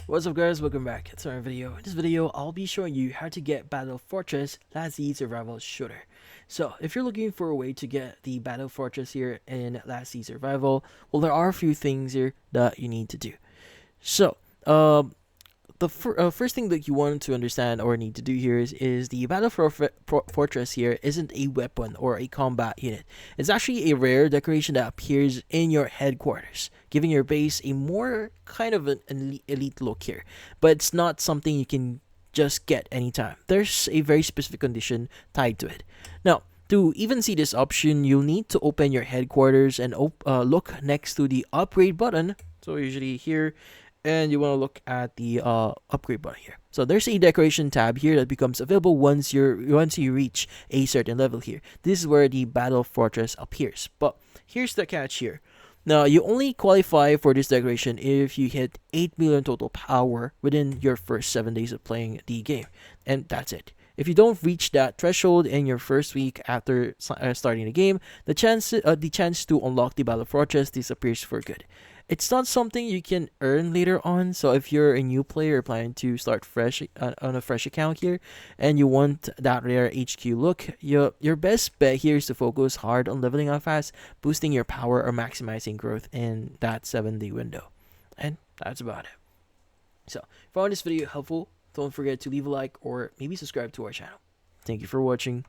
What's up guys, welcome back to our video. In this video, I'll be showing you how to get Battle Fortress Last Seed Survival Shooter. So, if you're looking for a way to get the Battle Fortress here in Last Seed Survival, well, there are a few things here that you need to do. So, the first thing that you want to understand or need to do here is the Fortress here isn't a weapon or a combat unit. It's actually a rare decoration that appears in your headquarters, giving your base a more kind of an elite look here. But it's not something you can just get anytime. There's a very specific condition tied to it. Now, to even see this option, you'll need to open your headquarters and look next to the upgrade button. So usually here, and you want to look at the upgrade button here. So there's a decoration tab here that becomes available once you reach a certain level here. This is where the Battle Fortress appears. But here's the catch here. Now, you only qualify for this decoration if you hit 8 million total power within your first 7 days of playing the game. And that's it. If you don't reach that threshold in your first week after starting the game, the chance to unlock the Battle Fortress disappears for good. It's not something you can earn later on, so if you're a new player planning to start fresh on a fresh account here and you want that rare HQ look, your best bet here is to focus hard on leveling up fast, boosting your power, or maximizing growth in that 7-day window. And that's about it. So, if you found this video helpful, don't forget to leave a like or maybe subscribe to our channel. Thank you for watching.